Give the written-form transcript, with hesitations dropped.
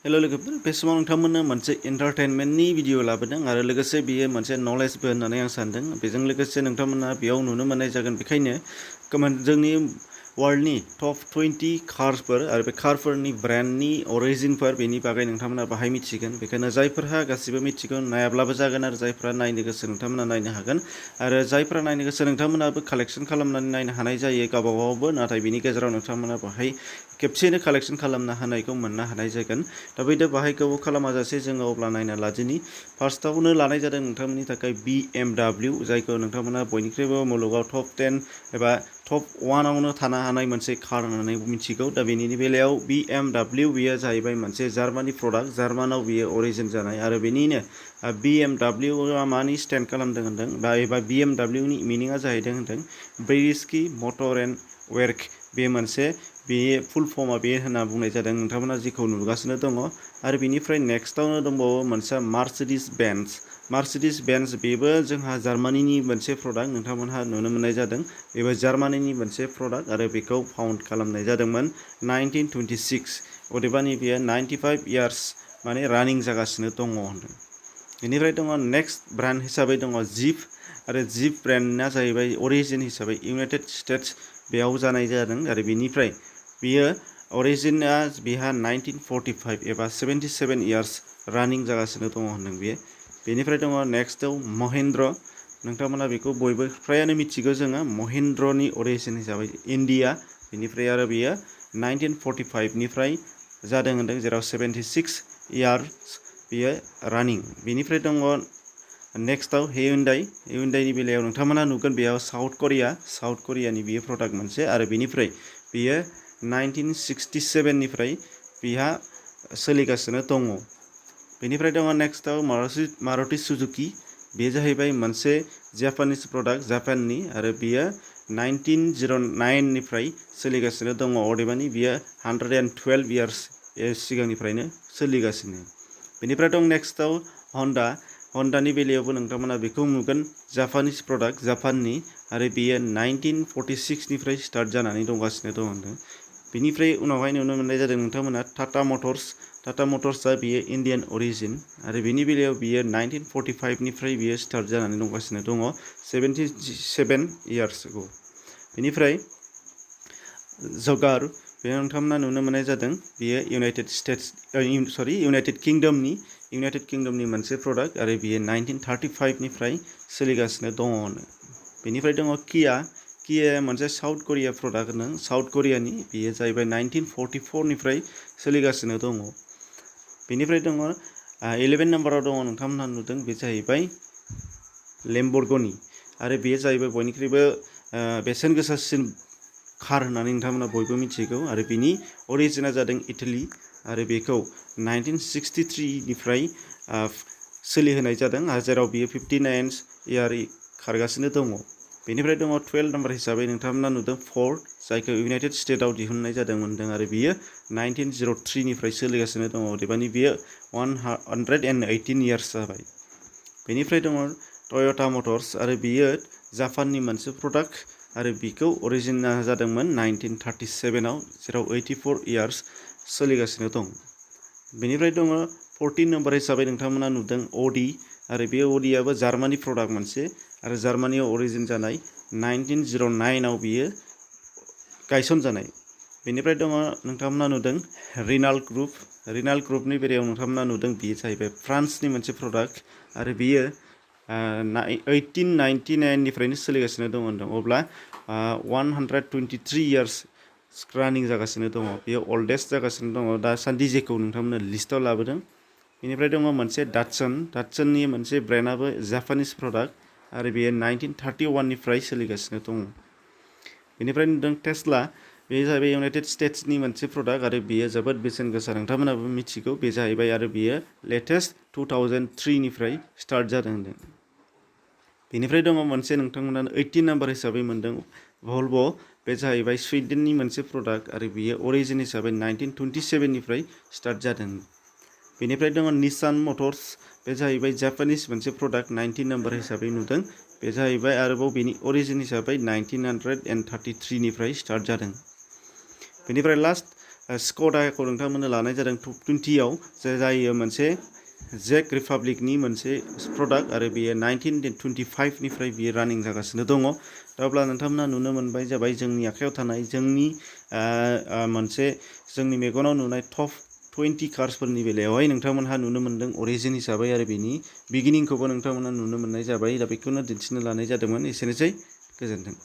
Hello लोगोफोर बे समाव नोंथांमोननो मोनसे एन्टारटेनमेन्टनि भिडिअ लाबोदों आरो लोगोसे बियो मोनसे नलेजबो होननानै आं सानदों बेजों लोगोसे नोंथांमोना बेयाव नुनो मोननाय जागोन बेखायनो जोंनि वर्ल्डनि टप 20 कारफोर आरो बे कारफोरनि ब्रान्डनि अरिजिनफोर बेनि बागै नोंथांमोना बाहाय मिथिगोन बेखायनो जायफोरहा गासिबो मिथिगौ नायाब्लाबो जागोन आरो जायफोरा नायनो गोसो नोंथांमोना नायनो हागोन आरो जायफोरा नायनो गोसो नोंथांमोनाबो कालेक्शन खालामनानै नायनो हानाय जायो गावबागावबो नाथाय बिनि गेजेराव नोंथांमोना बाहाय खेबसेनो कालेक्शन खालामनो हानायखौ मोननो हानाय जागोन दा बैदो बाहाय गोबाव खालामाजासे जोङो अब्ला नायना लादिनि फार्स्टआवनो लानाय जादों नोंथांमोननि थाखाय BMW जायखौ नोंथांमोना बयनिख्रुइबो मुलुगाव टप 10 एबा टप 1 आवनो थानो हानाय मोनसे कार होननानै मिथिगौ दा बेनि बेलायाव BMW बेयो जाहैबाय मोनसे जार्मानि प्रडाक्ट जार्मानाव बियो अरिजिन जानाय आरो बेनिनो BMW आ मानि स्टेन्ड खालामदों होनदों बा एबा BMW नि मिनिङा जाहैदों होनदों ब्रिस्की मटर एन्ड वर्क बे मोनसे बे फुल फर्मआ बे होनना बुंनाय जादों नोंथांमोना जेखौ नुगासिनो दङ आरो बिनिफ्राय नेक्स्टआवनो दंबावो मोनसे मार्सिडिस बेन्ज बेबो जोंहा जार्मानिनि मोनसे प्रडाक्ट नोंथांमोनहा नुनो मोननाय जादों बेबो जार्मानिनि मोनसे प्रडाक्ट आरो बेखौ फाउन्ड खालामनाय जादोंमोन 1926 अदेबानि बेयो 95 इयार्स माने रानिं जागासिनो दङ होनदों बेनिफ्राय दङ नेक्स्ट ब्रान्ड हिसाबै दङ जिप आरो जिप ब्रान्डआ जाहैबाय अरिजिन हिसाबै इउनाइटेड स्टेट्स बेयाव जानाय जादों आरो बेनिफ्राय बियो अरिजिनआ बिहा 1945 एबा 77 इयार्स रानिं जागासिनो दङ होनदों बेयो बेनिफ्राय दङ नेक्स्टआव महिन्द्र नोंथांमोना बेखौ बयबो फ्रायानो मिथिगौ जोङो महिन्द्रनि अरिजिन हिसाबै इन्डिया बेनिफ्राय आरो बियो 1945 निफ्राय जादों होनदों जेराव 76 इयार्स बियो रानिं बेनिफ्राय दङ नेक्स्टआव हियुन्डाइनि बेलायाव नोंथांमोना नुगोन बेयाव साउथ करियानि बियो प्रडाक्ट मोनसे आरो बेनिफ्राय बियो 1967 निफ्राय बिहा सोलिगासिनो दङ बेनिफ्राय दङ नेक्स्टआव मारुति सुजुकी बे जाहैबाय मोनसे जापानिस प्रडाक्ट जापाननि आरो बियो 1909 निफ्राय सोलिगासिनो दङ अदेबानि बियो 112 इयार्स सिगांनिफ्रायनो सोलिगासिनो बेनिफ्राय दं नेक्स्टआव हन्डानि बेलायावबो नोंथांमोना बेखौ नुगोन जापानिस प्रडाक्ट जापाननि आरो बेयो 1946 निफ्राय स्टार्ट जानानै दंगासिनो दं होनदों बेनिफ्राय उनावहाय नुनो मोननाय जादों नोंथांमोना टाटा मटर्सआ बियो इन्डियान अरिजिन आरो बेनि बेलायाव बियो 1945 निफ्राय बियो स्टार्ट जानानै दंगासिनो दङ 77 इयार्स ago बेनिफ्राय जगार बे नोंथांमोना नुनो मोननाय जादों बियो इउनाइटेड किंडमनि मोनसे प्रडाक्ट आरो बियो 1935 निफ्राय सोलिगासिनो दङ बेनिफ्राय दङ किया मोनसे साउथ करिया प्रडाक्ट होनदों साउथ करियानि बेयो जाहैबाय 1944 निफ्राय सोलिगासिनो दङ बेनिफ्राय दङ 11 नाम्बाराव दङ नोंथांमोनहा नुदों बे जाहैबाय लेम्बरगिनी आरो बेयो जाहैबाय बयनिख्रुइबो बेसेन गोसासिन कार होननानै नोंथांमोना बयबो मिथिगौ आरो बिनि अरिजिना जादों इटाली आरो बेखौ 1963 निफ्राय सोलिहोनाय जादों आरो जेराव बियो 59 इयार खारगासिनो दङ बेनिफ्राय दङ 12 नाम्बार हिसाबै नोंथांमोना नुदों फर्ड जायखौ इउनाइटेड स्टेटआव दिहुननाय जादोंमोन आरो बियो 1903 निफ्राय सोलिगासिनो दङ अदेबानि बियो 118 इयार्स जाबाय बेनिफ्राय दङ टयटा मटर्स आरो बियो जापाननि मोनसे प्रडाक्ट आरो बिखौ अरिजिना जादोंमोन 1937 आव जेराव 84 इयार्स सोलिगासिनो दं बेनिफ्राय दङ 14 नाम्बार हिसाबै नोंथांमोना नुदों अडी आरो बे अडीआबो जार्मानि प्रडाक्ट मोनसे आरो जार्मानियाव अरिजिन जानाय 1909 आव बियो गायसनजानाय बेनिफ्राय दङ नोंथांमोना नुदों रिनाल्ट ग्रुपनि बेलायाव नोंथांमोना नुदों बियो जाहैबाय फ्रान्सनि मोनसे प्रडाक्ट आरो बियो 1899 निफ्रायनो सोलिगासिनो दङ होनदों अब्ला 123 इयार्स रानिं जागासिनो दङ बेयो ओल्डेस्ट जागासिनो दङ दासान्दि जेखौ नोंथांमोना लिस्टआव लाबोदों बेनिफ्राय दङ मोनसे डाटसननि मोनसे ब्रेन्डआबो जापानिस प्रडाक्ट आरो बेयो 1931 निफ्राय सोलिगासिनो दङ बेनिफ्राय नुदों टेस्ला बे जाहैबाय इउनाइटेड स्टेट्सनि मोनसे प्रडाक्ट आरो बेयो जोबोद बेसेन गोसा नोंथांमोनाबो मिथिगौ बे जाहैबाय आरो बेयो लेटेस्ट 2003 निफ्राय स्टार्ट जादों होनदों बेनिफ्राय दङ मोनसे नोंथांमोना 18 नाम्बार हिसाबै मोनदों भल्भ बे जाहैबाय स्वीडेननि मोनसे प्रडाक्ट आरो बेयो अरिजिन हिसाबै 1927 निफ्राय स्टार्ट जादों बेनिफ्राय दङ निसान मटर्स बे जाहैबाय जापानिस मोनसे प्रडाक्ट 19 नाम्बार हिसाबै नुदों बे जाहैबाय आरोबाव बेनि अरिजिन हिसाबै 1933 निफ्राय स्टार्ट जादों बेनिफ्राय लास्ट स्कडाखौ नोंथांमोननो लानाय जादों टप 20 आव जायो मोनसे जेक रिपाब्लिकनि मोनसे प्रडाक्ट आरो बेयो 1925 निफ्राय बियो रानिं जागासिनो दङ। दा अब्ला नोंथांमोना नुनो मोनबाय जाबाय जोंनि आखायाव थानाय जोंनि मोनसे जोंनि मेगनाव नुनाय टप 20 कार्सफोरनि बेलायावहाय नोंथांमोनहा नुनो मोनदों अरिजिन हिसाबै आरो बेनि बिगिनिंखौबो नोंथांमोना नुनो मोननाय जाबाय। दा बेखौनो दिन्थिनो लानाय जादोंमोन। एसेनोसै, गोजोन्थों।